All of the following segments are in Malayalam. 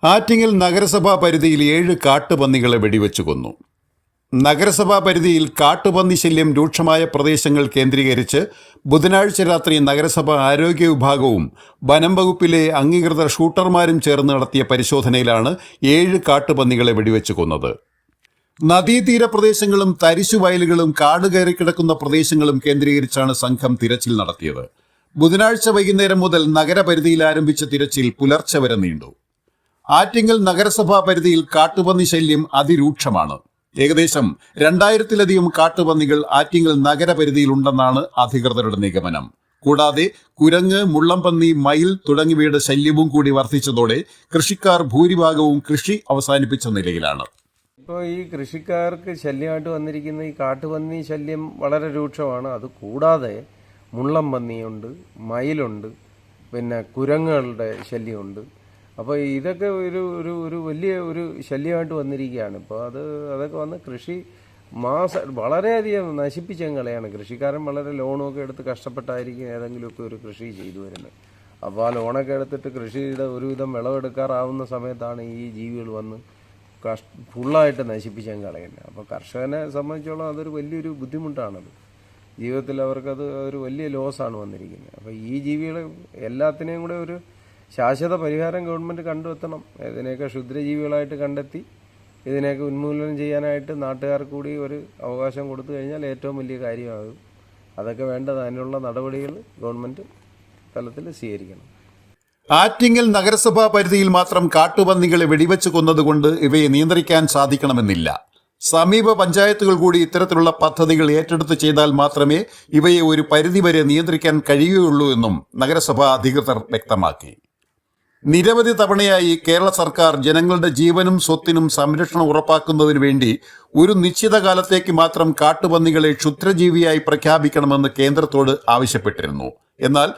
ആറ്റിങ്ങൽ നഗരസഭാ പരിധിയിൽ 7 കാട്ടുപന്നികളെ വെടിവെച്ചു കൊന്നു. നഗരസഭാ പരിധിയിൽ കാട്ടുപന്നി ശല്യം രൂക്ഷമായ പ്രദേശങ്ങൾ കേന്ദ്രീകരിച്ച് ബുധനാഴ്ച രാത്രി നഗരസഭ ആരോഗ്യ വിഭാഗവും വനം വകുപ്പിലെ അംഗീകൃത ഷൂട്ടർമാരും ചേർന്ന് നടത്തിയ പരിശോധനയിലാണ് 7 കാട്ടുപന്നികളെ വെടിവെച്ചു കൊന്നത്. നദീതീര പ്രദേശങ്ങളും തരിശുവയലുകളും കാട് കയറിക്കിടക്കുന്ന പ്രദേശങ്ങളും കേന്ദ്രീകരിച്ചാണ് സംഘം തിരച്ചിൽ നടത്തിയത്. ബുധനാഴ്ച വൈകുന്നേരം മുതൽ നഗരപരിധിയിൽ ആരംഭിച്ച തിരച്ചിൽ പുലർച്ചെ വരെ നീണ്ടു. ആറ്റിങ്ങൽ നഗരസഭാ പരിധിയിൽ കാട്ടുപന്നി ശല്യം അതിരൂക്ഷമാണ്. ഏകദേശം 2000-ലധികം കാട്ടുപന്നികൾ ആറ്റിങ്ങൽ നഗരപരിധിയിലുണ്ടെന്നാണ് അധികൃതരുടെ നിഗമനം. കൂടാതെ കുരങ്ങ്, മുള്ളംപന്നി, മയിൽ തുടങ്ങിയവയുടെ ശല്യവും കൂടി വർദ്ധിച്ചതോടെ കൃഷിക്കാർ ഭൂരിഭാഗവും കൃഷി അവസാനിപ്പിച്ച നിലയിലാണ്. ഇപ്പോൾ ഈ കൃഷിക്കാർക്ക് ശല്യമായിട്ട് വന്നിരിക്കുന്ന ഈ കാട്ടുപന്നി ശല്യം വളരെ രൂക്ഷമാണ്. അത് കൂടാതെ മുള്ളം പന്നിയുണ്ട്, മയിലുണ്ട്, പിന്നെ കുരങ്ങുകളുടെ ശല്യമുണ്ട്. അപ്പോൾ ഇതൊക്കെ ഒരു വലിയ ഒരു ശല്യമായിട്ട് വന്നിരിക്കുകയാണ്. ഇപ്പോൾ അതൊക്കെ വന്ന് കൃഷി വളരെയധികം നശിപ്പിച്ചങ്ങ് കളയാണ്. കൃഷിക്കാരൻ വളരെ ലോണൊക്കെ എടുത്ത് കഷ്ടപ്പെട്ടായിരിക്കും ഏതെങ്കിലുമൊക്കെ ഒരു കൃഷി ചെയ്തു വരുന്നത്. അപ്പോൾ ആ ലോണൊക്കെ എടുത്തിട്ട് കൃഷിയുടെ ഒരുവിധം വിളവെടുക്കാറാവുന്ന സമയത്താണ് ഈ ജീവികൾ വന്ന് ഫുള്ളായിട്ട് നശിപ്പിച്ചങ്ങ് കളയുന്നത്. അപ്പോൾ കർഷകനെ സംബന്ധിച്ചോളം അതൊരു വലിയൊരു ബുദ്ധിമുട്ടാണത്. ജീവിതത്തിൽ അവർക്കത് ഒരു വലിയ ലോസാണ് വന്നിരിക്കുന്നത്. അപ്പോൾ ഈ ജീവികൾ എല്ലാത്തിനെയും കൂടെ ഒരു ശാശ്വത പരിഹാരം ഗവൺമെൻറ് കണ്ടെത്തണം. ഇതിനെയൊക്കെ ക്ഷുദ്രജീവികളായിട്ട് കണ്ടെത്തി ഇതിനെയൊക്കെ ഉന്മൂലനം ചെയ്യാനായിട്ട് നാട്ടുകാർക്ക് കൂടി ഒരു അവകാശം കൊടുത്തു കഴിഞ്ഞാൽ ഏറ്റവും വലിയ കാര്യമാകും. അതൊക്കെ വേണ്ടത് അതിനുള്ള നടപടികൾ ഗവൺമെൻറ് തലത്തിൽ സ്വീകരിക്കണം. ആറ്റിങ്ങൽ നഗരസഭാ പരിധിയിൽ മാത്രം കാട്ടുപന്നികളെ വെടിവെച്ച് കൊന്നതുകൊണ്ട് ഇവയെ നിയന്ത്രിക്കാൻ സാധിക്കണമെന്നില്ല. സമീപ പഞ്ചായത്തുകൾ കൂടി ഇത്തരത്തിലുള്ള പദ്ധതികൾ ഏറ്റെടുത്ത് ചെയ്താൽ മാത്രമേ ഇവയെ ഒരു പരിധിവരെ നിയന്ത്രിക്കാൻ കഴിയുകയുള്ളൂ എന്നും നഗരസഭാ അധികൃതർ വ്യക്തമാക്കി. നിരവധി തവണയായി കേരള സർക്കാർ ജനങ്ങളുടെ ജീവനും സ്വത്തിനും സംരക്ഷണം ഉറപ്പാക്കുന്നതിന് വേണ്ടി ഒരു നിശ്ചിത കാലത്തേക്ക് മാത്രം കാട്ടുപന്നികളെ ക്ഷുദ്രജീവിയായി പ്രഖ്യാപിക്കണമെന്ന് കേന്ദ്രത്തോട് ആവശ്യപ്പെട്ടിരുന്നു. എന്നാൽ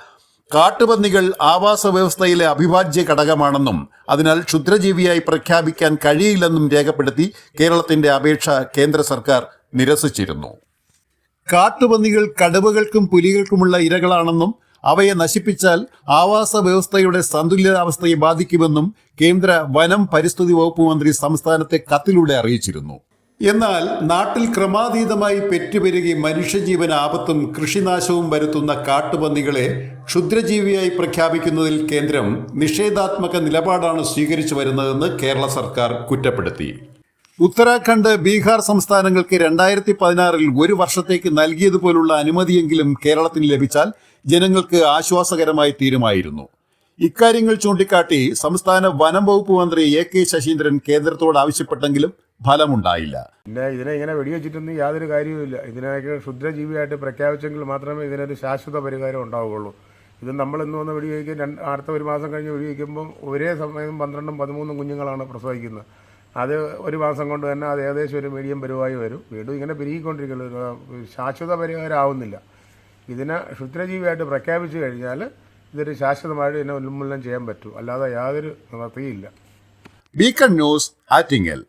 കാട്ടുപന്നികൾ ആവാസ വ്യവസ്ഥയിലെ അവിഭാജ്യ ഘടകമാണെന്നും അതിനാൽ ക്ഷുദ്രജീവിയായി പ്രഖ്യാപിക്കാൻ കഴിയില്ലെന്നും രേഖപ്പെടുത്തി കേരളത്തിന്റെ അപേക്ഷ കേന്ദ്ര സർക്കാർ നിരസിച്ചിരുന്നു. കാട്ടുപന്നികൾ കടുവകൾക്കും പുലികൾക്കുമുള്ള ഇരകളാണെന്നും അവയെ നശിപ്പിച്ചാൽ ആവാസ വ്യവസ്ഥയുടെ സന്തുലിതാവസ്ഥയെ ബാധിക്കുമെന്നും കേന്ദ്ര വനം പരിസ്ഥിതി വകുപ്പ് മന്ത്രി സംസ്ഥാനത്തെ കത്തിലൂടെ അറിയിച്ചിരുന്നു. എന്നാൽ നാട്ടിൽ ക്രമാതീതമായി പെറ്റുപെരുകി മനുഷ്യജീവൻ ആപത്തും കൃഷിനാശവും വരുത്തുന്ന കാട്ടുപന്നികളെ ക്ഷുദ്രജീവിയായി പ്രഖ്യാപിക്കുന്നതിൽ കേന്ദ്രം നിഷേധാത്മക നിലപാടാണ് സ്വീകരിച്ചു വരുന്നതെന്ന് കേരള സർക്കാർ കുറ്റപ്പെടുത്തി. ഉത്തരാഖണ്ഡ്, ബീഹാർ സംസ്ഥാനങ്ങൾക്ക് 2016-ൽ ഒരു വർഷത്തേക്ക് നൽകിയതുപോലുള്ള അനുമതിയെങ്കിലും കേരളത്തിന് ലഭിച്ചാൽ ജനങ്ങൾക്ക് ആശ്വാസകരമായി തീരുമായിരുന്നു. ഇക്കാര്യങ്ങൾ ചൂണ്ടിക്കാട്ടി സംസ്ഥാന വനം വകുപ്പ് മന്ത്രി AK ശശീന്ദ്രൻ കേന്ദ്രത്തോട് ആവശ്യപ്പെട്ടെങ്കിലും ഫലമുണ്ടായില്ല. ഇതിനെ ഇങ്ങനെ വെടിവെച്ചിട്ടൊന്നും യാതൊരു കാര്യവുമില്ല. ഇതിനൊക്കെ ക്ഷുദ്രജീവിയായിട്ട് പ്രഖ്യാപിച്ചെങ്കിൽ മാത്രമേ ഇതിനൊരു ശാശ്വത പരിഹാരം ഉണ്ടാവുകയുള്ളൂ. ഇത് നമ്മൾ ഇന്ന് വന്ന് വെടിവെക്കും, അടുത്ത ഒരു മാസം കഴിഞ്ഞ് വെടിവെക്കുമ്പം ഒരേ സമയം 12-13 കുഞ്ഞുങ്ങളാണ് പ്രസവിക്കുന്നത്. അത് ഒരു മാസം കൊണ്ട് തന്നെ അത് ഏകദേശം ഒരു മീഡിയം പരുവായി വരും. വീണ്ടും ഇങ്ങനെ പെരുകിക്കൊണ്ടിരിക്കുന്നത് ശാശ്വത പരിഹാരം ആവുന്നില്ല. ഇതിനെ ക്ഷുദ്രജീവിയായിട്ട് പ്രഖ്യാപിച്ചു കഴിഞ്ഞാൽ ഇതൊരു ശാശ്വതമായിട്ട് ഇതിനെ ഉന്മൂലനം ചെയ്യാൻ പറ്റും, അല്ലാതെ യാതൊരു നിവൃത്തിയില്ല. Beacon news, Attingal.